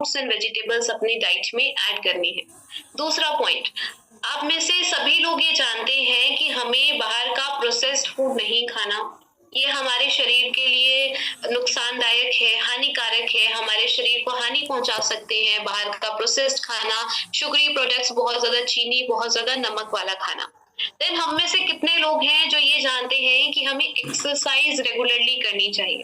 Fruits and vegetables अपनी diet में add करनी है। दूसरा पॉइंट, आप में से सभी लोग ये जानते हैं कि हमें बाहर का प्रोसेस्ड फूड नहीं खाना। ये हमारे शरीर के लिए नुकसानदायक है, हानिकारक है, हमारे शरीर को हानि पहुंचा सकते हैं। बाहर का प्रोसेस्ड खाना, शुगरी प्रोडक्ट्स, बहुत ज्यादा चीनी, बहुत ज्यादा नमक वाला खाना। देन हम में से कितने लोग हैं जो ये जानते हैं कि हमें एक्सरसाइज रेगुलरली करनी चाहिए।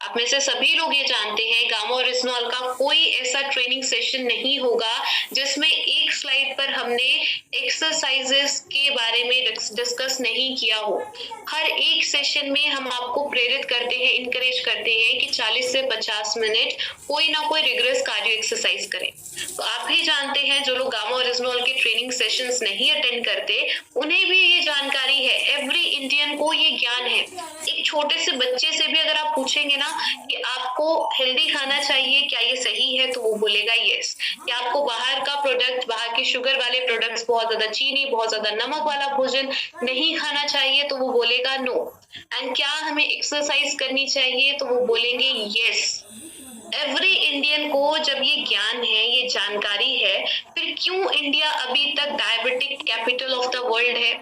आप में से सभी लोग ये जानते हैं गामा और रिजनॉल का कोई ऐसा ट्रेनिंग सेशन नहीं होगा जिसमें एक स्लाइड पर हमने एक्सरसाइजेस के बारे में डिस्कस नहीं किया हो। हर एक सेशन में हम आपको प्रेरित करते हैं, इनकरेज करते हैं कि 40 से 50 मिनट कोई ना कोई रिग्रेस कार्डियो एक्सरसाइज करें। तो आप भी जानते हैं जो लोग गामा और रिजनॉल के ट्रेनिंग सेशंस नहीं अटेंड करते, उन्हें भी ये जानकारी है। एवरी इंडियन को ये ज्ञान है। एक छोटे से बच्चे से भी अगर आप पूछेंगे ना कि आपको हेल्दी खाना चाहिए, क्या ये सही है, तो वो बोलेगा यस। क्या आपको बाहर का प्रोडक्ट, बाहर के शुगर वाले प्रोडक्ट्स, बहुत ज्यादा चीनी, बहुत ज्यादा नमक वाला भोजन नहीं खाना चाहिए, तो वो बोलेगा नो। एंड क्या हमें एक्सरसाइज करनी चाहिए, तो वो बोलेंगे यस। एवरी इंडियन को जब ये ज्ञान है, ये जानकारी है, फिर क्यों इंडिया अभी तक diabetic capital of the world है?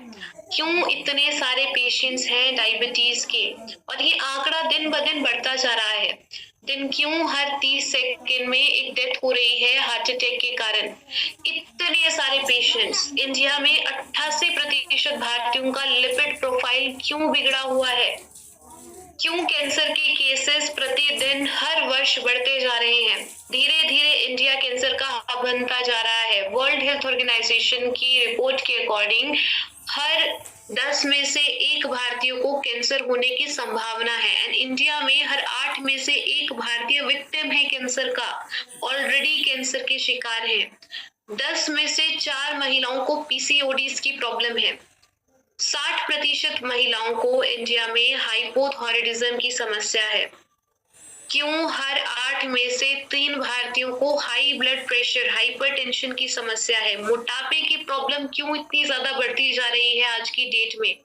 क्यों इतने सारे पेशेंट्स हैं डायबिटीज के? और ये आंकड़ा दिन ब दिन बढ़ता जा रहा है। दिन क्यों हर 30 सेकंड में एक डेथ हो रही है हार्ट अटैक के कारण? इतने सारे पेशेंट्स। इंडिया में 88% भारतीयों का लिपिड प्रोफाइल क्यों बिगड़ा हुआ है? क्यों कैंसर के केसेस प्रतिदिन हर वर्ष बढ़ते जा रहे हैं? धीरे धीरे इंडिया कैंसर का हब बनता जा रहा है। वर्ल्ड हेल्थ ऑर्गेनाइजेशन की रिपोर्ट के अकॉर्डिंग हर 10 में से 1 भारतीय को कैंसर होने की संभावना है। एंड इंडिया में हर 8 में से 1 भारतीय विक्टिम है कैंसर का, ऑलरेडी कैंसर के शिकार है। 10 में से 4 महिलाओं को पीसीओडीज की प्रॉब्लम है। 60% महिलाओं को इंडिया में हाइपोथायराइडिज्म की समस्या है। क्यों हर 8 में से 3 भारतीयों को हाई ब्लड प्रेशर, हाइपरटेंशन की समस्या है? मोटापे की प्रॉब्लम क्यों इतनी ज्यादा बढ़ती जा रही है आज की डेट में?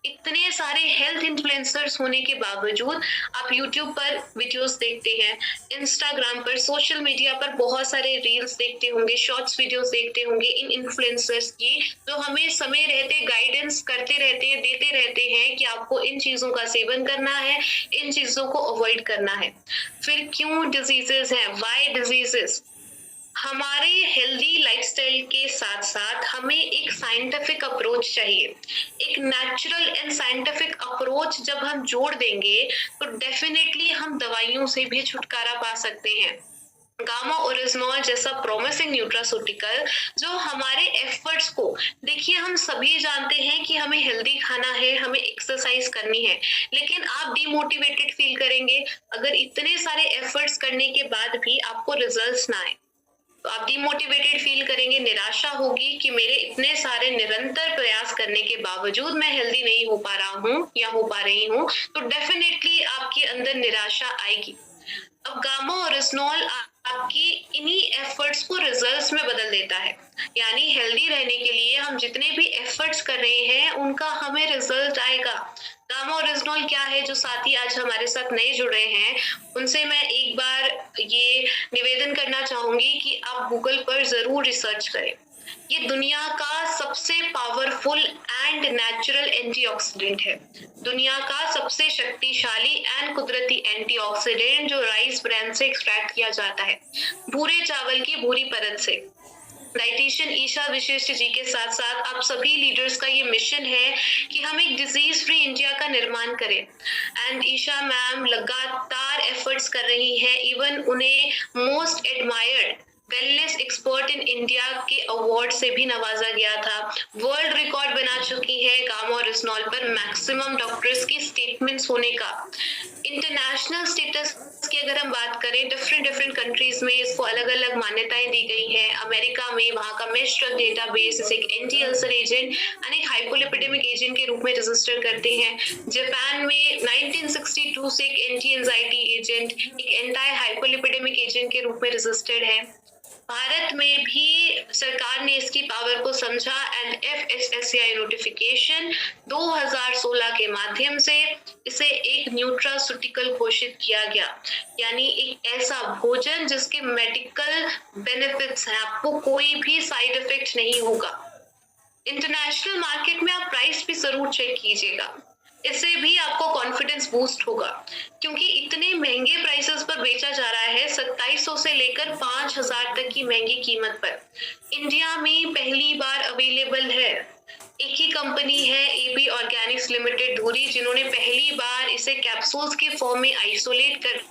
इतने सारे हेल्थ इन्फ्लुएंसर्स होने के बावजूद आप यूट्यूब पर वीडियोस देखते हैं, इंस्टाग्राम पर, सोशल मीडिया पर बहुत सारे रील्स देखते होंगे, शॉर्ट्स वीडियोस देखते होंगे इन इन्फ्लुएंसर्स की, जो हमें समय रहते गाइडेंस करते रहते हैं, देते रहते हैं कि आपको इन चीजों का सेवन करना है, इन चीजों को अवॉइड करना है। फिर क्यों डिजीजेस हैं? Why diseases? हमारे हेल्दी लाइफस्टाइल के साथ साथ हमें एक साइंटिफिक अप्रोच चाहिए। एक नेचुरल एंड साइंटिफिक अप्रोच जब हम जोड़ देंगे तो डेफिनेटली हम दवाइयों से भी छुटकारा पा सकते हैं। गामा ओरिजिनॉल जैसा प्रोमिसिंग न्यूट्रास्यूटिकल जो हमारे एफर्ट्स को, देखिए हम सभी जानते हैं कि हमें हेल्दी खाना है, हमें एक्सरसाइज करनी है, लेकिन आप डिमोटिवेटेड फील करेंगे अगर इतने सारे एफर्ट्स करने के बाद भी आपको रिजल्ट्स ना आए। तो आप डिमोटिवेटेड फील करेंगे, निराशा होगी कि मेरे इतने सारे निरंतर प्रयास करने के बावजूद मैं हेल्दी नहीं हो पा रहा हूँ या हो पा रही हूँ, तो डेफिनेटली आपके अंदर निराशा आएगी। अब गामा ओरिजिनॉल आपकी इन्हीं एफर्ट्स को रिजल्ट्स में बदल देता है। यानी हेल्दी रहने के लिए हम जितने भी एफर्ट्स कर रहे हैं उनका हमें रिजल्ट आएगा। गामा ओरिजिनॉल क्या है? जो साथी आज हमारे साथ नए जुड़ रहे हैं उनसे मैं एक बार ये निवेदन करना चाहूंगी कि आप गूगल पर जरूर रिसर्च करें। ये दुनिया का सबसे पावरफुल एंड नेचुरल एंटीऑक्सीडेंट है। दुनिया का सबसे शक्तिशाली एंड कुदरती एंटीऑक्सीडेंट जो राइस ब्रांड से एक्सट्रैक्ट किया जाता है, भूरे चावल की भूरी परत से। डाइटिशियन ईशा विशिष्ट जी के साथ साथ आप सभी लीडर्स का ये मिशन है कि हम एक डिजीज फ्री इंडिया का निर्माण करें। एंड ईशा मैम लगातार एफर्ट्स कर रही है। इवन उन्हें most admired wellness expert in India के अवार्ड से भी नवाजा गया था। वर्ल्ड रिकॉर्ड बना चुकी है गामा ओरिजिनॉल पर मैक्सिमम डॉक्टर्स की स्टेटमेंट्स होने का। इंटरनेशनल स्टेटस की अगर हम बात करें, डिफरेंट कंट्रीज में इसको अलग अलग मान्यताएं दी गई हैं। अमेरिका में वहां का मेश ड्रग डेटाबेस इसे एक एंटी अल्सर एजेंट और एक हाइपोलिपिडेमिक एजेंट के रूप में रजिस्टर करते हैं। जापान में 1962 से एक एंटी एंजाइटी एजेंट, एक एंटी हाइपोलिपिडेमिक एजेंट के रूप में रजिस्टर्ड है। भारत में भी सरकार ने इसकी पावर को समझा एंड FSSAI नोटिफिकेशन 2016 के माध्यम से इसे एक न्यूट्रास्यूटिकल घोषित किया गया, यानी एक ऐसा भोजन जिसके मेडिकल बेनिफिट्स हैं, आपको कोई भी साइड इफेक्ट नहीं होगा। इंटरनेशनल मार्केट में आप प्राइस भी जरूर चेक कीजिएगा, इससे भी आपको कॉन्फिडेंस बूस्ट होगा, क्योंकि इतने महंगे प्राइसेस पर बेचा जा रहा है, 2700 से लेकर 5000 तक की महंगी कीमत पर। इंडिया में पहली बार अवेलेबल है, एक ही कंपनी है AB ऑर्गेनिक्स लिमिटेड धुरी, जिन्होंने पहली बार इसे कैप्सूल्स के फॉर्म में आइसोलेट कर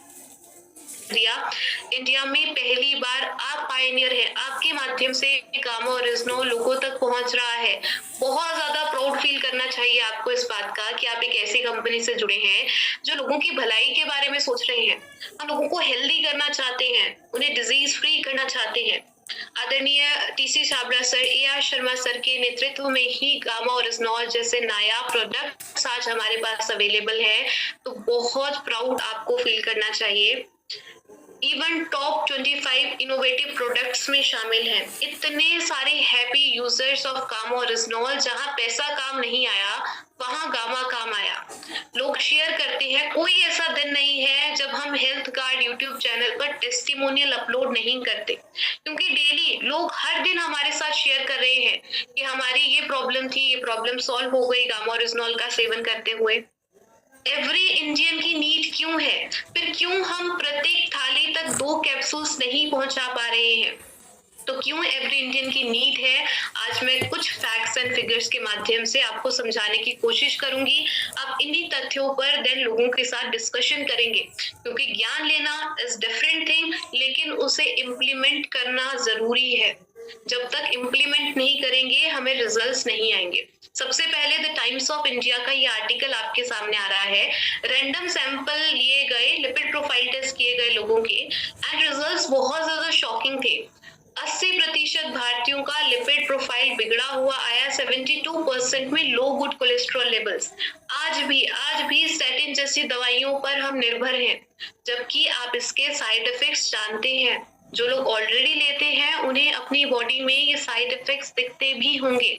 दिया। इंडिया में पहली बार आप पायनियर है, आपके माध्यम से गामा ओरिजिनल लोगों तक पहुंच रहा है। बहुत ज्यादा प्राउड फील करना चाहिए आपको इस बात का कि आप एक ऐसी कंपनी से जुड़े हैं जो लोगों की भलाई के बारे में सोच रहे हैं। हम लोगों को हेल्दी करना चाहते हैं, उन्हें डिजीज फ्री करना चाहते हैं। आदरणीय TC Chhabra sir, AR Sharma sir के नेतृत्व में ही गामा ओरिजिनल जैसे नया प्रोडक्ट आज हमारे पास अवेलेबल है, तो बहुत प्राउड आपको फील करना चाहिए। इवन टॉप 25 इनोवेटिव प्रोडक्ट्स में शामिल हैं। इतने सारे happy users of gamma original, जहां पैसा काम नहीं आया वहां गामा काम आया। लोग शेयर करते हैं, कोई ऐसा दिन नहीं है जब हम हेल्थ कार्ड यूट्यूब चैनल पर टेस्टिमोनियल अपलोड नहीं करते, क्योंकि डेली लोग हर दिन हमारे साथ शेयर कर रहे हैं कि हमारी ये प्रॉब्लम थी, ये प्रॉब्लम सॉल्व हो गई गामा ओरिजिनल का सेवन करते हुए। एवरी इंडियन की नीड क्यों है, फिर क्यों हम प्रत्येक थाली तक 2 कैप्सूल्स नहीं पहुंचा पा रहे हैं? तो क्यों एवरी इंडियन की नीड है, आज मैं कुछ फैक्ट्स एंड फिगर्स के माध्यम से आपको समझाने की कोशिश करूंगी। आप इन्हीं तथ्यों पर देन लोगों के साथ डिस्कशन करेंगे, क्योंकि ज्ञान लेना इज डिफरेंट थिंग, लेकिन उसे इम्प्लीमेंट करना जरूरी है। जब तक इम्प्लीमेंट नहीं करेंगे हमें रिजल्ट्स नहीं आएंगे। सबसे पहले द टाइम्स ऑफ इंडिया का ये आर्टिकल आपके सामने आ रहा है। रैंडम सैंपल लिए गए, लिपिड प्रोफाइल टेस्ट किए गए लोगों के, एंड रिजल्ट्स बहुत ज्यादा शॉकिंग थे। 80% भारतीयों का लिपिड प्रोफाइल बिगड़ा हुआ आया, 72% में लो गुड कोलेस्ट्रॉल लेवल्स। आज भी स्टैटिन जैसी दवाइयों पर हम निर्भर हैं, जबकि आप इसके साइड इफेक्ट्स जानते हैं। जो लोग ऑलरेडी लेते हैं उन्हें अपनी बॉडी में ये साइड इफेक्ट्स दिखते भी होंगे।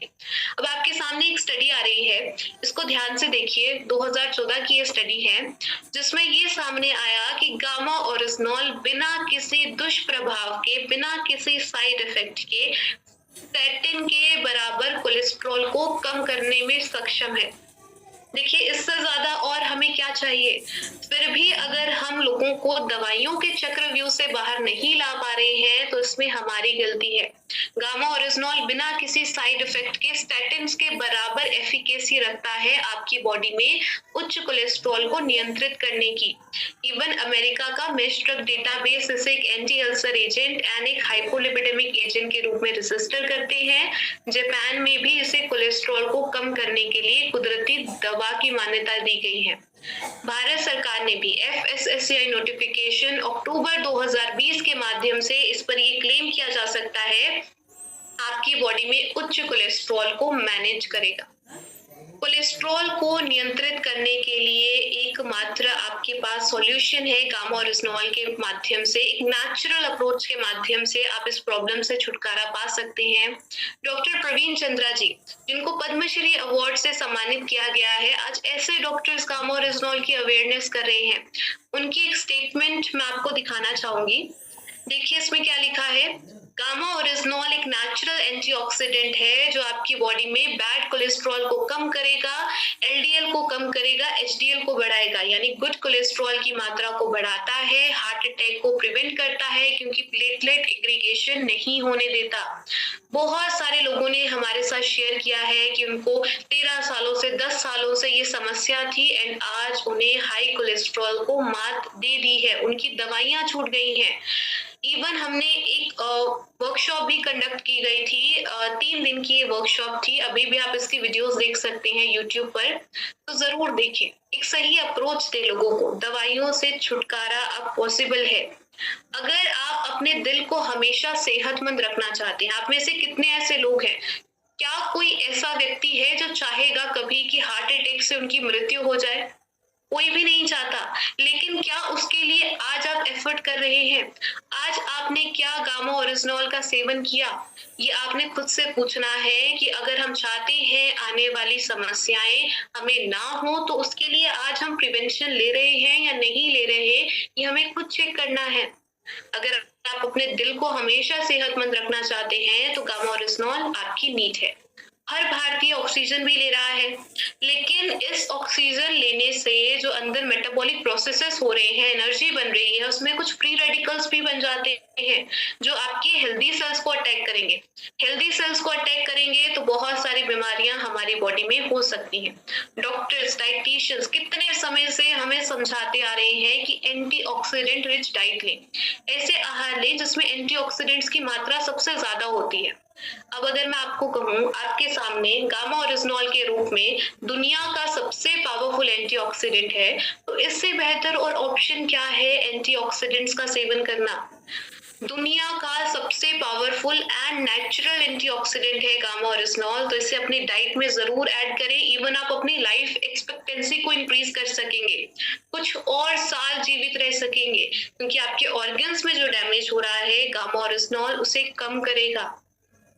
अब आपके सामने एक स्टडी आ रही है, इसको ध्यान से देखिए। 2014 की ये स्टडी है, जिसमें ये सामने आया कि गामा ओरिजिनल बिना किसी दुष्प्रभाव के, बिना किसी साइड इफेक्ट के, स्टैटिन के बराबर कोलेस्ट्रॉल को कम करने में सक्षम है। देखिए, इससे ज्यादा और हमें क्या चाहिए? फिर भी अगर हम लोगों को दवाइयों के चक्रव्यूह से बाहर नहीं ला पा रहे हैं तो इसमें हमारी गलती है। गामा ओरिजिनल बिना किसी साइड इफेक्ट के स्टैटिन्स के बराबर एफिकेसी रखता है आपकी बॉडी में उच्च कोलेस्ट्रॉल को नियंत्रित करने की। इवन अमेरिका का मेश ड्रग डेटाबेस इसे एक एंटी अल्सर एजेंट एंड एक हाइपोलिपिडेमिक एजेंट के रूप में रजिस्टर करते हैं। जापान में भी इसे कोलेस्ट्रॉल को कम करने के लिए कुदरती दवा की मान्यता दी गई है। भारत सरकार ने भी FSSAI नोटिफिकेशन अक्टूबर 2020 के माध्यम से इस पर ये क्लेम किया जा सकता है, आपकी बॉडी में उच्च कोलेस्ट्रॉल को मैनेज करेगा। कोलेस्ट्रॉल को नियंत्रित करने के लिए एकमात्र आपके पास सॉल्यूशन है गामा ओरिजिनल के माध्यम से, एक नेचुरल अप्रोच के माध्यम से आप इस प्रॉब्लम से छुटकारा पा सकते हैं। डॉक्टर प्रवीण चंद्रा जी, जिनको पद्मश्री अवार्ड से सम्मानित किया गया है, आज ऐसे डॉक्टर्स गामा ओरिजिनल की अवेयरनेस कर रहे हैं। उनकी एक स्टेटमेंट मैं आपको दिखाना चाहूंगी। देखिए इसमें क्या लिखा है। गामा ओरिजिनल एक नेचुरल एंटीऑक्सीडेंट है जो आपकी बॉडी में बैड कोलेस्ट्रॉल को कम करेगा, LDL को कम करेगा, HDL को बढ़ाएगा, यानी गुड कोलेस्ट्रॉल की मात्रा को बढ़ाता है, हार्ट अटैक को प्रिवेंट करता है क्योंकि प्लेटलेट एग्रीगेशन नहीं होने देता। बहुत सारे लोगों ने हमारे साथ शेयर किया है कि उनको 13 सालों से 10 सालों से ये समस्या थी एंड आज उन्हें हाई कोलेस्ट्रॉल को मात दे दी है, उनकी दवाइयां छूट गई हैं। इवन हमने एक वर्कशॉप भी कंडक्ट की गई थी, 3 दिन की ये वर्कशॉप थी। अभी भी आप इसकी वीडियोस देख सकते हैं यूट्यूब पर, तो जरूर देखें। एक सही अप्रोच दे लोगों को, दवाइयों से छुटकारा अब पॉसिबल है। अगर आप अपने दिल को हमेशा सेहतमंद रखना चाहते हैं, आप में से कितने ऐसे लोग हैं, क्या कोई ऐसा व्यक्ति है जो चाहेगा कभी कि हार्ट अटैक से उनकी मृत्यु हो जाए? कोई भी नहीं चाहता, लेकिन क्या उसके लिए आज आप एफर्ट कर रहे हैं? आज आपने क्या गामा ओरिजिनॉल का सेवन किया? ये आपने खुद से पूछना है कि अगर हम चाहते हैं आने वाली समस्याएं हमें ना हो, तो उसके लिए आज हम प्रिवेंशन ले रहे हैं या नहीं ले रहे, ये हमें खुद चेक करना है। अगर आप अपने दिल को हमेशा सेहतमंद रखना चाहते हैं तो गामा ओरिजिनॉल आपकी नीड है। हर भारतीय ऑक्सीजन भी ले रहा है, लेकिन इस ऑक्सीजन लेने से जो अंदर मेटाबॉलिक प्रोसेसेस हो रहे हैं, एनर्जी बन रही है, उसमें कुछ फ्री रेडिकल्स भी बन जाते हैं जो आपके हेल्दी सेल्स को अटैक करेंगे। हेल्दी सेल्स को अटैक करेंगे तो बहुत सारी बीमारियां हमारी बॉडी में हो सकती हैं। डॉक्टर्स, डाइटिशियंस कितने समय से हमें समझाते आ रहे हैं कि एंटीऑक्सीडेंट रिच डाइट लें, ऐसे आहार लें जिसमें एंटीऑक्सीडेंट्स की मात्रा सबसे ज्यादा होती है। अब अगर मैं आपको कहूँ, आपके सामने गामा ओरिजिनॉल के रूप में दुनिया का सबसे पावरफुल एंटीऑक्सीडेंट है, तो इससे बेहतर और ऑप्शन क्या है एंटीऑक्सीडेंट्स का सेवन करना? दुनिया का सबसे पावरफुल एंड नेचुरल एंटीऑक्सीडेंट है गामा ओरिजिनॉल, तो इसे अपनी डाइट में जरूर ऐड करें। इवन आप अपनी लाइफ एक्सपेक्टेंसी को इंक्रीज कर सकेंगे, कुछ और साल जीवित रह सकेंगे, क्योंकि आपके ऑर्गन्स में जो डैमेज हो रहा है गामा ओरिजिनॉल उसे कम करेगा।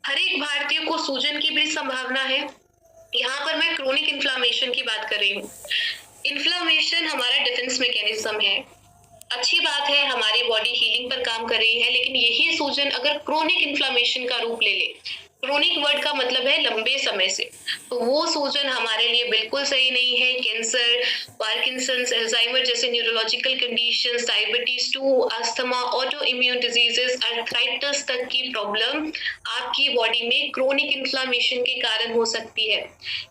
हर एक भारतीय को सूजन की भी संभावना है। यहाँ पर मैं क्रोनिक इन्फ्लामेशन की बात कर रही हूँ। इन्फ्लामेशन हमारा डिफेंस मैकेनिज्म है। अच्छी बात है, हमारी बॉडी हीलिंग पर काम कर रही है, लेकिन यही सूजन अगर क्रोनिक इन्फ्लामेशन का रूप ले ले, क्रोनिक वर्ड का मतलब है लंबे समय से, तो वो सूजन हमारे लिए बिल्कुल सही नहीं है। कैंसर, पार्किंसंस, अल्जाइमर जैसे neurological conditions, diabetes 2, asthma, auto immune diseases, arthritis तक की प्रॉब्लम आपकी बॉडी में क्रोनिक इन्फ्लामेशन के कारण हो सकती है।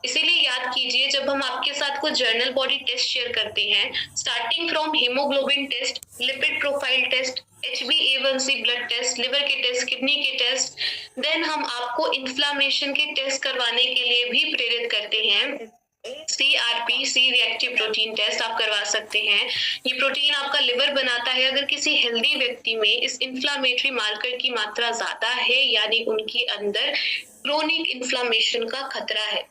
इसीलिए याद कीजिए, जब हम आपके साथ कुछ जर्नल बॉडी टेस्ट शेयर करते हैं, starting from haemoglobin test, lipid profile test, HbA1c blood test, liver के टेस्ट, किडनी के टेस्ट, देन हम आपको इन्फ्लामेशन के टेस्ट करवाने के लिए भी प्रेरित करते हैं। CRP, C reactive protein test आप करवा सकते हैं। ये प्रोटीन आपका लिवर बनाता है। अगर किसी हेल्दी व्यक्ति में इस इन्फ्लामेटरी मार्कर की मात्रा ज्यादा है, यानी उनके अंदर क्रोनिक इन्फ्लामेशन का खतरा है।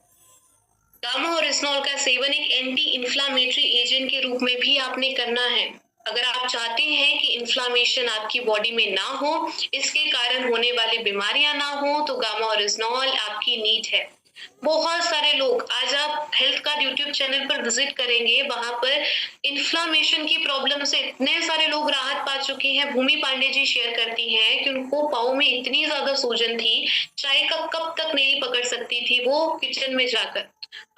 गामा ओरिजिनॉल का सेवन एक एंटी इन्फ्लामेटरी एजेंट के रूप में भी आपने करना है। अगर आप चाहते हैं कि इन्फ्लामेशन आपकी बॉडी में ना हो, इसके कारण होने वाली बीमारियां ना हो, तो गामा ओरिजिनॉल आपकी नीड है। बहुत सारे लोग, आज आप हेल्थ का यूट्यूब चैनल पर विजिट करेंगे, वहां पर इन्फ्लामेशन की प्रॉब्लम से इतने सारे लोग राहत पा चुके हैं। भूमि पांडे जी शेयर करती हैं कि उनको पाँव में इतनी ज्यादा सूजन थी, चाय का कप तक नहीं पकड़ सकती थी वो किचन में जाकर,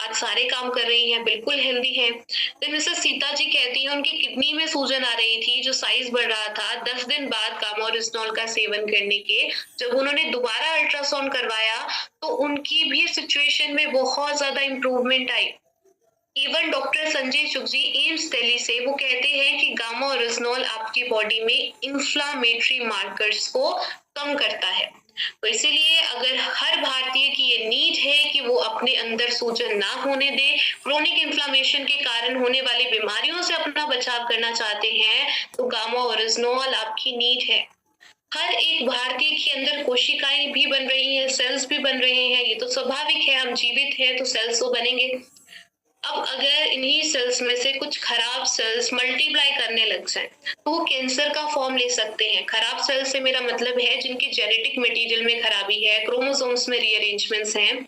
आज सारे काम कर रही हैं, बिल्कुल हेल्दी हैं। फिर मिसेस सीता जी कहती हैं उनकी किडनी में सूजन आ रही थी, जो साइज बढ़ रहा था। 10 दिन बाद गामा ओरिजिनॉल का सेवन करने के जब उन्होंने दोबारा अल्ट्रासाउंड करवाया, तो उनकी भी सिचुएशन में बहुत ज्यादा इंप्रूवमेंट आई। इवन डॉक्टर संजय चुग जी एम्स दिल्ली से, वो कहते हैं कि गामा ओरिजिनॉल आपकी बॉडी में इन्फ्लामेटरी मार्कर्स को कम करता है। तो इसीलिए अगर हर भारतीय की ये नीड है कि वो अपने अंदर सूजन ना होने दे, क्रोनिक इन्फ्लामेशन के कारण होने वाली बीमारियों से अपना बचाव करना चाहते हैं, तो गामा ओरिजिनॉल आपकी नीड है। हर एक भारतीय के अंदर कोशिकाएं भी बन रही हैं, सेल्स भी बन रहे हैं, ये तो स्वाभाविक है, हम जीवित हैं तो सेल्स तो बनेंगे। अब अगर इन्हीं सेल्स में से कुछ खराब सेल्स मल्टीप्लाई करने लग जाए, तो वो कैंसर का फॉर्म ले सकते हैं। खराब सेल्स से मेरा मतलब है जिनकी जेनेटिक मटेरियल में खराबी है, क्रोमोसोम्स में रीअरेंजमेंट्स हैं।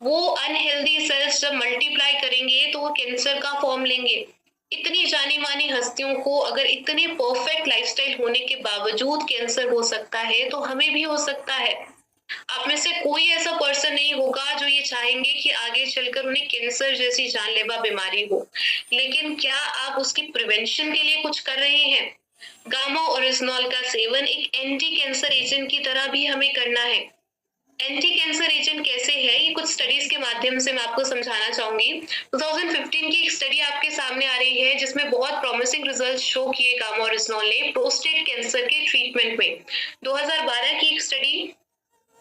वो अनहेल्दी सेल्स जब मल्टीप्लाई करेंगे तो वो कैंसर का फॉर्म लेंगे। इतनी जानी मानी हस्तियों को अगर इतने परफेक्ट लाइफस्टाइल होने के बावजूद कैंसर हो सकता है, तो हमें भी हो सकता है। आप में से कोई ऐसा पर्सन नहीं होगा जो ये चाहेंगे कि आगे चलकर उन्हें कैंसर जैसी जानलेवा बीमारी हो, लेकिन क्या आप उसकी प्रिवेंशन के लिए कुछ कर रहे हैं? गामा ओरिजिनॉल का सेवन एक एंटी कैंसर एजेंट की तरह भी हमें करना है। एंटी कैंसर एजेंट कैसे है, ये कुछ स्टडीज के माध्यम से मैं आपको समझाना चाहूंगी। 2015 की एक स्टडी आपके सामने आ रही है जिसमें बहुत प्रॉमिसिंग रिजल्ट शो किए गामा ओरिजिनॉल ने प्रोस्टेट कैंसर के ट्रीटमेंट में। 2012 की एक स्टडी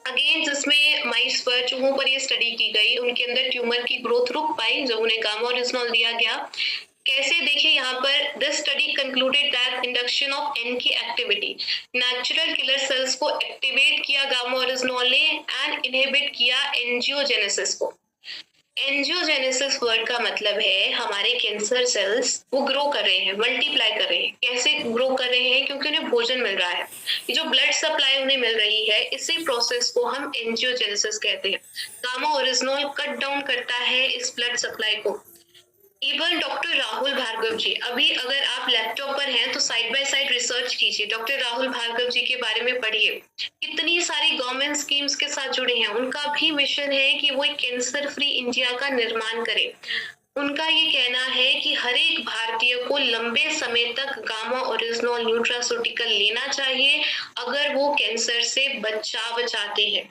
अगेन जिसमें माइस पर, चूहों पर ये स्टडी की गई, उनके अंदर ट्यूमर की ग्रोथ रुक पाई जब उन्हें गामा ओरिजिनॉल दिया गया। कैसे, देखिए यहाँ पर this study concluded that induction of NK activity, natural killer cells को एक्टिवेट किया गामा ओरिजिनॉल ने एंड इनहिबिट किया एंजियोजेनेसिस को। एंजियोजेनेसिस वर्ड का मतलब है हमारे कैंसर सेल्स वो ग्रो कर रहे हैं, मल्टीप्लाई कर रहे हैं। कैसे ग्रो कर रहे हैं? क्योंकि उन्हें भोजन मिल रहा है। ये जो ब्लड सप्लाई उन्हें मिल रही है, इसी प्रोसेस को हम एंजियोजेनेसिस कहते हैं। गामा ओरिजिनोल कट डाउन करता है इस ब्लड सप्लाई को। इवन डॉक्टर राहुल भार्गव जी, अभी अगर आप लैपटॉप पर हैं तो साइड बाय साइड रिसर्च कीजिए, डॉक्टर राहुल भार्गव जी के बारे में पढ़िए। कितनी सारी गवर्नमेंट स्कीम्स के साथ जुड़े हैं। उनका भी मिशन है कि वो एक कैंसर फ्री इंडिया का निर्माण करें। उनका ये कहना है कि हर एक भारतीय को लंबे समय तक गामा ओरिजिनोल न्यूट्रास्यूटिकल लेना चाहिए अगर वो कैंसर से बचाव चाहते हैं।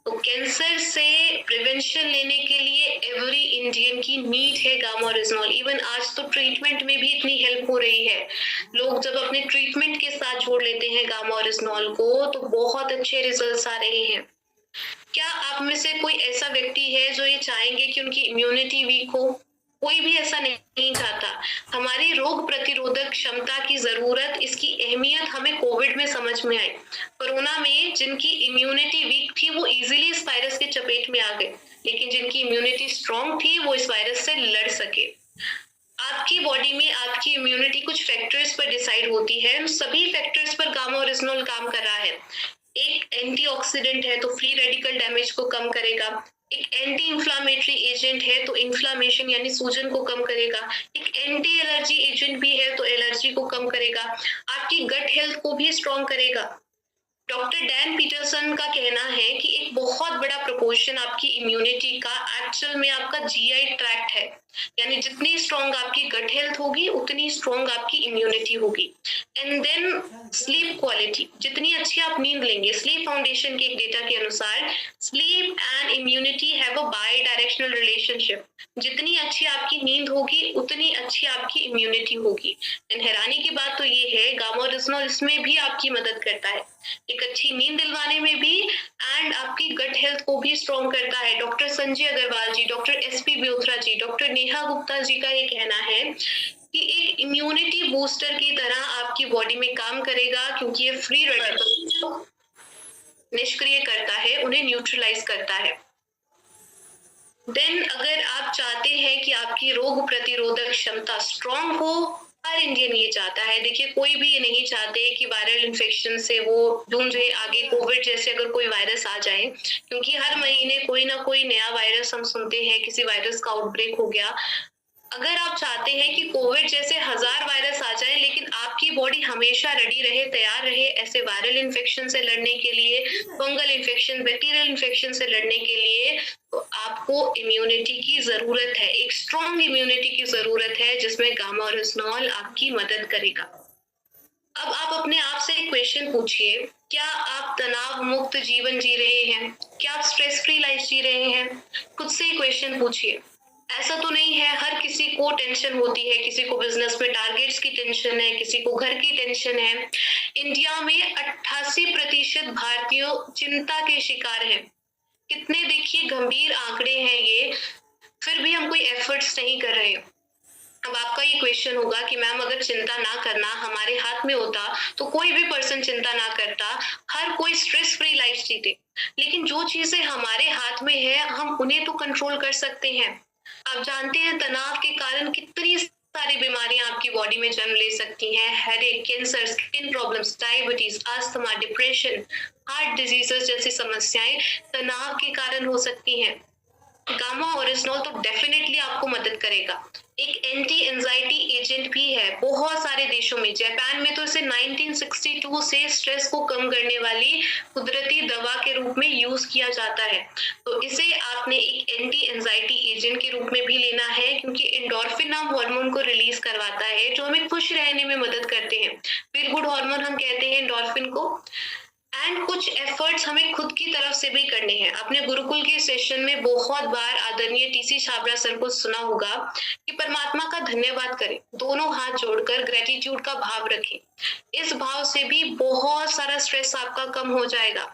तो कैंसर से प्रिवेंशन लेने के लिए एवरी इंडियन की नीड है गामा ओरिजिनोल। इवन आज तो ट्रीटमेंट में भी इतनी हेल्प हो रही है। लोग जब अपने ट्रीटमेंट के साथ जोड़ लेते हैं गामा ओरिजिनोल को तो बहुत अच्छे रिजल्ट्स आ रहे हैं। क्या आप में से कोई ऐसा व्यक्ति है जो ये चाहेंगे कि उनकी इम्यूनिटी वीक हो? कोई भी ऐसा नहीं चाहता। हमारी रोग प्रतिरोधक क्षमता की जरूरत, इसकी अहमियत हमें कोविड में समझ में आई। कोरोना में जिनकी इम्यूनिटी वीक थी वो इजीली इस वायरस के चपेट में आ गए, लेकिन जिनकी इम्यूनिटी स्ट्रांग थी वो इस वायरस से लड़ सके। आपकी बॉडी में आपकी इम्यूनिटी कुछ फैक्टर्स पर डिसाइड होती है। सभी फैक्टर्स पर गामा ओरिजिनोल काम कर रहा है। एक एंटीऑक्सीडेंट है तो फ्री रेडिकल डैमेज को कम करेगा। एक एंटी इंफ्लामेटरी एजेंट है तो इन्फ्लामेशन यानी सूजन को कम करेगा। एक एंटी एलर्जी एजेंट भी है तो एलर्जी को कम करेगा। आपकी गट हेल्थ को भी स्ट्रॉन्ग करेगा। डॉक्टर डैन पीटरसन का कहना है कि एक बहुत बड़ा प्रोपोर्शन आपकी इम्यूनिटी का एक्चुअल में आपका जीआई ट्रैक्ट है। यानी जितनी स्ट्रॉन्ग आपकी गट हेल्थ होगी उतनी स्ट्रॉन्ग आपकी इम्यूनिटी होगी। एंड देन स्लीप क्वालिटी, जितनी अच्छी आप नींद लेंगे, स्लीप फाउंडेशन के एक डेटा के अनुसार sleep and immunity have a by directional relationship. जितनी अच्छी आपकी नींद होगी उतनी अच्छी आपकी इम्यूनिटी होगी। एंड हैरानी की बात तो ये है गामा ओरिजिनोल इसमें भी आपकी मदद करता है, एक अच्छी नींद दिलवाने में भी एंड आपकी गट हेल्थ को भी स्ट्रॉन्ग करता है। डॉक्टर संजय अग्रवाल जी, डॉक्टर एसपी ब्योथरा जी, डॉक्टर नेहा गुप्ता जी का ये कहना है कि एक इम्यूनिटी बूस्टर की तरह आपकी बॉडी में काम करेगा, क्योंकि ये फ्री रेडिकल्स को निष्क्रिय करता है, उन्हें न्यूट्रलाइज करता है। देन अगर आप चाहते हैं कि आपकी रोग प्रतिरोधक क्षमता स्ट्रॉन्ग हो, हर इंडियन ये चाहता है। देखिए, कोई भी ये नहीं चाहते कि वायरल इन्फेक्शन से वो जूझे, आगे कोविड जैसे अगर कोई वायरस आ जाए, क्योंकि हर महीने कोई ना कोई नया वायरस हम सुनते हैं, किसी वायरस का आउटब्रेक हो गया। अगर आप चाहते हैं कि कोविड जैसे 1000 वायरस आ जाए लेकिन आपकी बॉडी हमेशा रेडी रहे, तैयार रहे ऐसे वायरल इन्फेक्शन से लड़ने के लिए, फंगल इन्फेक्शन, बैक्टीरियल इन्फेक्शन से लड़ने के लिए, तो आपको इम्यूनिटी की जरूरत है, एक स्ट्रॉन्ग इम्यूनिटी की जरूरत है, जिसमें गामा ओरिजिनोल आपकी मदद करेगा। अब आप अपने आप से एक क्वेश्चन पूछिए, क्या आप तनाव मुक्त जीवन जी रहे हैं? क्या आप स्ट्रेस फ्री लाइफ जी रहे हैं? खुद से ही क्वेश्चन पूछिए। ऐसा तो नहीं है, हर किसी को टेंशन होती है, किसी को बिजनेस में टारगेट्स की टेंशन है, किसी को घर की टेंशन है। इंडिया में 88% भारतीयों चिंता के शिकार हैं। कितने देखिए गंभीर आंकड़े हैं ये, फिर भी हम कोई एफर्ट्स नहीं कर रहे। अब आपका ये क्वेश्चन होगा कि मैम अगर चिंता ना करना हमारे हाथ में होता तो कोई भी पर्सन चिंता ना करता, हर कोई स्ट्रेस फ्री लाइफ जीते। लेकिन जो चीजें हमारे हाथ में है हम उन्हें तो कंट्रोल कर सकते हैं। आप जानते हैं तनाव के कारण कितनी सारी बीमारियां आपकी बॉडी में जन्म ले सकती हैं। Headache, cancer, skin problems, diabetes, asthma, depression, heart diseases जैसी समस्याएं तनाव के कारण हो सकती हैं। गामा ओरिजिनोल तो डेफिनेटली आपको मदद करेगा। एक एंटी एंजाइटी एजेंट भी है बहुत सारे देशों में। जापान में तो इसे 1962 से स्ट्रेस को कम करने वाली कुदरती दवा के रूप में यूज किया जाता है। तो इसे आपने एक एंटी एंजाइटी एजेंट के रूप में भी लेना है, क्योंकि एंडोर्फिन नाम हार्मोन को रिलीज करवाता है जो हमें खुश रहने में मदद करते हैं। फील गुड हार्मोन हम कहते हैं एंडोर्फिन को। एंड कुछ एफर्ट्स हमें खुद की तरफ से भी करने हैं। अपने गुरुकुल के सेशन में बहुत बार आदरणीय टीसी छाबड़ा सर को सुना होगा कि परमात्मा का धन्यवाद करें, दोनों हाथ जोड़कर ग्रेटिट्यूड का भाव रखें। इस भाव से भी बहुत सारा स्ट्रेस आपका कम हो जाएगा।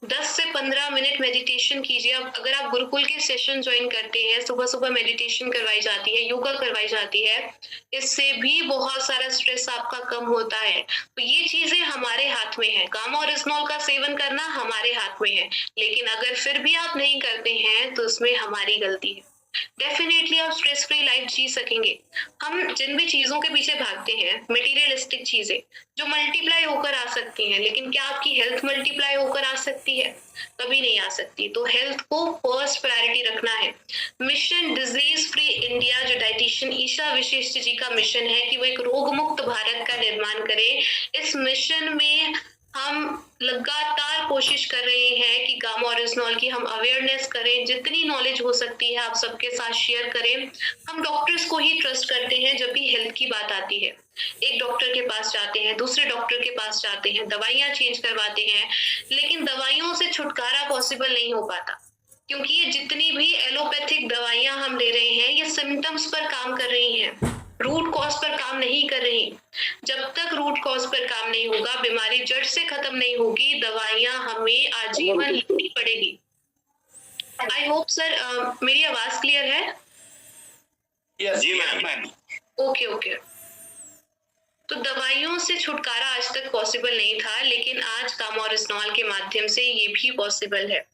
10 से 15 मिनट मेडिटेशन कीजिए। अगर आप गुरुकुल के सेशन ज्वाइन करते हैं, सुबह सुबह मेडिटेशन करवाई जाती है, योगा करवाई जाती है, इससे भी बहुत सारा स्ट्रेस आपका कम होता है। तो ये चीजें हमारे हाथ में है। गामा ओरिजिनोल का सेवन करना हमारे हाथ में है, लेकिन अगर फिर भी आप नहीं करते हैं तो उसमें हमारी गलती है। डेफिनेटली आप स्ट्रेस फ्री लाइफ जी सकेंगे। हम जिन भी चीजों के पीछे भागते हैं, मटेरियलिस्टिक चीजें जो मल्टीप्लाई होकर आ सकती हैं, लेकिन क्या आपकी हेल्थ मल्टीप्लाई होकर आ सकती है? कभी नहीं आ सकती। तो हेल्थ को फर्स्ट प्रायोरिटी रखना है। मिशन डिजीज फ्री इंडिया जो डाइटिशियन ईशा विशिष्ट जी का मिशन है कि वो एक रोग मुक्त भारत का निर्माण करे, इस मिशन में हम लगातार कोशिश कर रहे हैं कि गामा ओरिजिनॉल की हम अवेयरनेस करें, जितनी नॉलेज हो सकती है आप सबके साथ शेयर करें। हम डॉक्टर्स को ही ट्रस्ट करते हैं जब भी हेल्थ की बात आती है। एक डॉक्टर के पास जाते हैं, दूसरे डॉक्टर के पास जाते हैं, दवाइयां चेंज करवाते हैं, लेकिन दवाइयों से छुटकारा पॉसिबल नहीं हो पाता, क्योंकि ये जितनी भी एलोपैथिक दवाइयां हम ले रहे हैं ये सिम्टम्स पर काम कर रही हैं, रूट कॉज पर काम नहीं कर रही। जब तक रूट कॉज पर काम नहीं होगा, बीमारी जड़ से खत्म नहीं होगी, दवाइयां हमें आजीवन लेनी पड़ेगी। आई होप सर मेरी आवाज क्लियर है? जी मैम। Okay okay. तो दवाइयों से छुटकारा आज तक पॉसिबल नहीं था, लेकिन आज गामा ओरिजिनॉल के माध्यम से ये भी पॉसिबल है।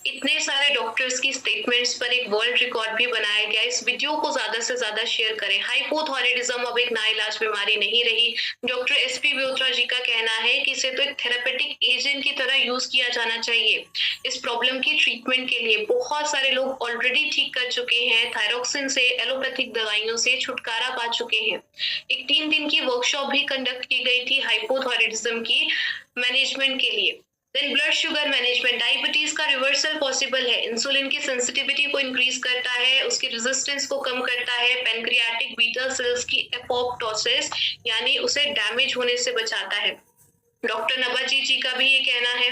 इतने सारे डॉक्टर्स की स्टेटमेंट्स पर एक वर्ल्ड रिकॉर्ड भी बनाया गया। इस वीडियो को ज्यादा से ज्यादा शेयर करें। हाइपोथायराइडिज्म अब एक नाइलाज बीमारी नहीं रही। डॉक्टर एसपी ब्योत्रा जी का कहना है कि इसे तो एक थेरेपेटिक एजेंट की तरह यूज किया जाना चाहिए। इस प्रॉब्लम की ट्रीटमेंट के लिए बहुत सारे लोग ऑलरेडी ठीक कर चुके हैं, थायरोक्सिन से, एलोपैथिक दवाइयों से छुटकारा पा चुके हैं। एक 3 दिन की वर्कशॉप भी कंडक्ट की गई थी हाइपोथायराइडिज्म की मैनेजमेंट के लिए। Then blood sugar management, diabetes का रिवर्सल पॉसिबल है। इंसुलिन की सेंसिटिविटी को इंक्रीज करता है, उसकी रेजिस्टेंस को कम करता है, पैनक्रियाटिक बीटा सेल्स की एपोप्टोसिस यानी उसे डैमेज होने से बचाता है। डॉक्टर नबाजी जी का भी ये कहना है।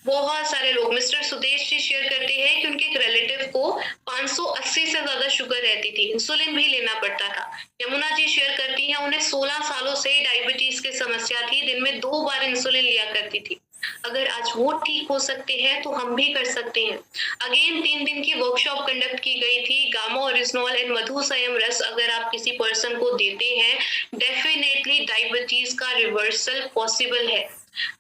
बहुत सारे लोग, मिस्टर सुदेश जी शेयर करते हैं कि उनके एक रिलेटिव को 580 से ज्यादा शुगर रहती थी, इंसुलिन भी लेना पड़ता था। यमुना जी शेयर करती हैं उन्हें 16 सालों से डायबिटीज की समस्या थी, दिन में 2 बार इंसुलिन लिया करती थी। अगर आज वो ठीक हो सकते हैं तो हम भी कर सकते हैं। अगेन 3 दिन की वर्कशॉप कंडक्ट की गई थी। गामा ओरिजिनॉल एंड मधु संयम रस अगर आप किसी पर्सन को देते हैं, डेफिनेटली डायबिटीज का रिवर्सल पॉसिबल है।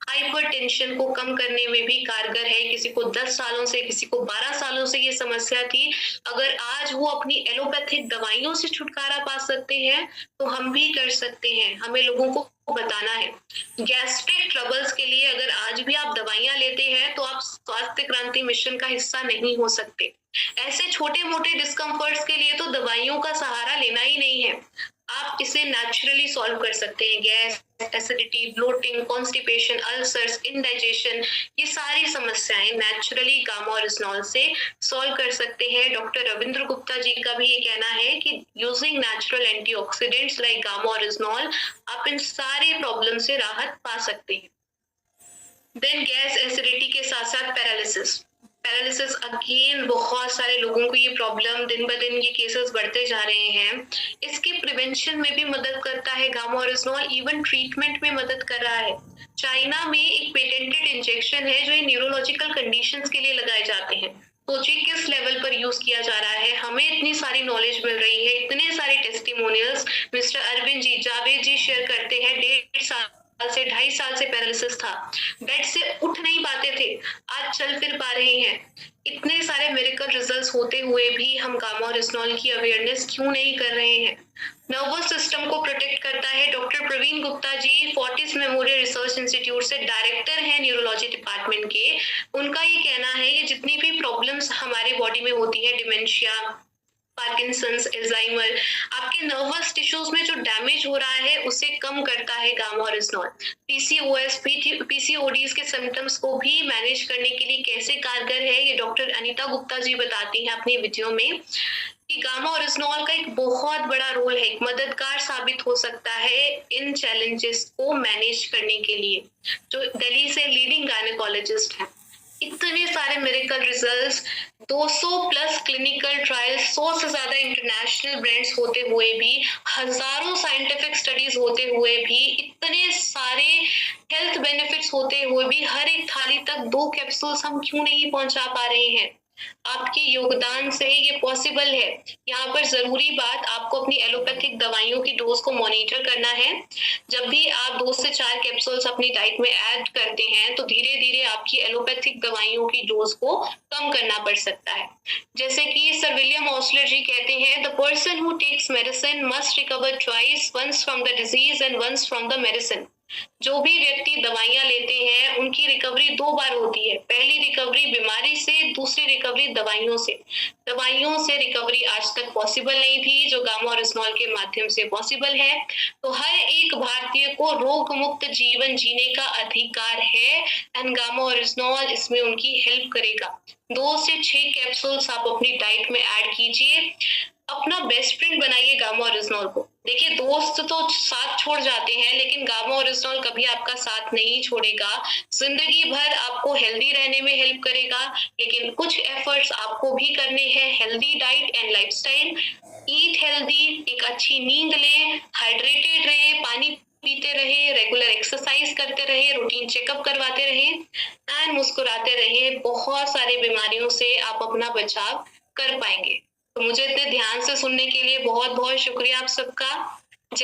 हाइपरटेंशन को कम करने में भी कारगर है। किसी को 10 सालों से, किसी को 12 सालों से ये समस्या थी, अगर आज वो अपनी एलोपैथिक दवाइयों से छुटकारा पा सकते हैं तो हम भी कर सकते हैं। हमें लोगों को बताना है। गैस्ट्रिक ट्रबल्स के लिए अगर आज भी आप दवाइयां लेते हैं तो आप स्वास्थ्य क्रांति मिशन का हिस्सा नहीं हो सकते। ऐसे छोटे मोटे डिस्कम्फर्ट्स के लिए तो दवाइयों का सहारा लेना ही नहीं है, आप इसे नेचुरली सॉल्व कर सकते हैं। Gas, acidity, bloating, constipation, ulcers, indigestion, ये सारी समस्याएं नेचुरली गामा ओरिजिनॉल से सॉल्व कर सकते हैं। डॉक्टर रविंद्र गुप्ता जी का भी ये कहना है कि using natural antioxidants like gamma oryzanol आप इन सारे प्रॉब्लम से राहत पा सकते हैं। देन गैस, एसिडिटी के साथ साथ पैरालिसिस अगेन बहुत सारे लोगों को ये प्रॉब्लम, दिन ब दिन ये केसेस बढ़ते जा रहे हैं। इसके प्रिवेंशन में भी मदद करता है गामा ओरिजिनॉल, इवन ट्रीटमेंट में मदद कर रहा है। चाइना में एक पेटेंटेड इंजेक्शन है जो न्यूरोलॉजिकल कंडीशंस के लिए लगाए जाते हैं। सोचिए किस लेवल पर यूज किया जा रहा है। हमें इतनी सारी नॉलेज मिल रही है, इतने सारे टेस्टिमोनियल्स। मिस्टर अरविंद जी, जावेद जी शेयर करते हैं 1.5 साल से 2.5 साल से पैरालिसिस था, बेड से उठ नहीं पाते थे, आज चल फिर पा रहे हैं। इतने सारे मिरेकल रिजल्ट्स होते हुए भी हम गामा ओरिजिनॉल की अवेयरनेस क्यों नहीं कर रहे हैं? नर्वस सिस्टम को प्रोटेक्ट करता है। Doctor Praveen Gupta ji Fortis memorial research institute से डायरेक्टर हैं न्यूरोलॉजी डिपार्टमेंट के। उनका ये कहना है कि जितनी भी प्रॉब्लम्स हमारे बॉडी में होती है, डिमेंशिया, पार्किंसंस, एल्जाइमर, आपके नर्वस टिश्यूज में जो डैमेज हो रहा है उसे कम करता है गामा ओरिजिनॉल। पीसीओएस, पीसीओडीज के सिम्टम्स को भी मैनेज करने के लिए कैसे कारगर है, ये डॉक्टर अनीता गुप्ता जी बताती हैं अपनी वीडियो में कि गामा ओरिजिनॉल का एक बहुत बड़ा रोल है, एक मददगार साबित हो सकता है इन चैलेंजेस को मैनेज करने के लिए। जो दिल्ली से लीडिंग गायनेकोलॉजिस्ट है, इतने सारे miracle results, 200 plus clinical trials, 100 से ज्यादा इंटरनेशनल ब्रांड्स होते हुए भी, हजारों साइंटिफिक स्टडीज होते हुए भी, इतने सारे हेल्थ बेनिफिट्स होते हुए भी हर एक थाली तक 2 कैप्सूल्स हम क्यों नहीं पहुंचा पा रहे हैं? आपके योगदान से ये पॉसिबल है। यहाँ पर जरूरी बात, आपको अपनी एलोपैथिक दवाइयों की डोज को मॉनिटर करना है। जब भी आप 2 से 4 कैप्सूल्स अपनी डाइट में ऐड करते हैं तो धीरे धीरे आपकी एलोपैथिक दवाइयों की डोज को कम करना पड़ सकता है। जैसे कि सर विलियम ऑस्लर जी कहते हैं, the person who takes medicine must recover twice, once from the disease and once from the medicine. जो भी व्यक्ति दवाइयां लेते हैं उनकी रिकवरी 2 बार होती है। पहली रिकवरी बीमारी से, दूसरी रिकवरी दवाइयों से। दवाइयों से रिकवरी आज तक पॉसिबल नहीं थी, जो गामा ओरिजिनॉल के माध्यम से पॉसिबल है। तो हर एक भारतीय को रोग मुक्त जीवन जीने का अधिकार है एंड गामा ओरिजिनॉल इसमें उनकी हेल्प करेगा। 2 से 6 कैप्सूल्स आप अपनी डाइट में ऐड कीजिए। अपना बेस्ट फ्रेंड बनाइए गामा ओरिजिनॉल को। देखिए, दोस्त तो साथ छोड़ जाते हैं, लेकिन गामा ओरिजिनॉल कभी आपका साथ नहीं छोड़ेगा। जिंदगी भर आपको हेल्दी रहने में हेल्प करेगा, लेकिन कुछ एफर्ट्स आपको भी करने हैं। Healthy diet and lifestyle, eat healthy, एक अच्छी नींद लें, हाइड्रेटेड रहे, पानी पीते रहे, रेगुलर एक्सरसाइज करते रहे, रूटीन चेकअप करवाते रहे एंड मुस्कुराते रहे। बहुत सारी बीमारियों से आप अपना बचाव कर पाएंगे। तो मुझे इतने ध्यान से सुनने के लिए बहुत बहुत शुक्रिया आप सबका।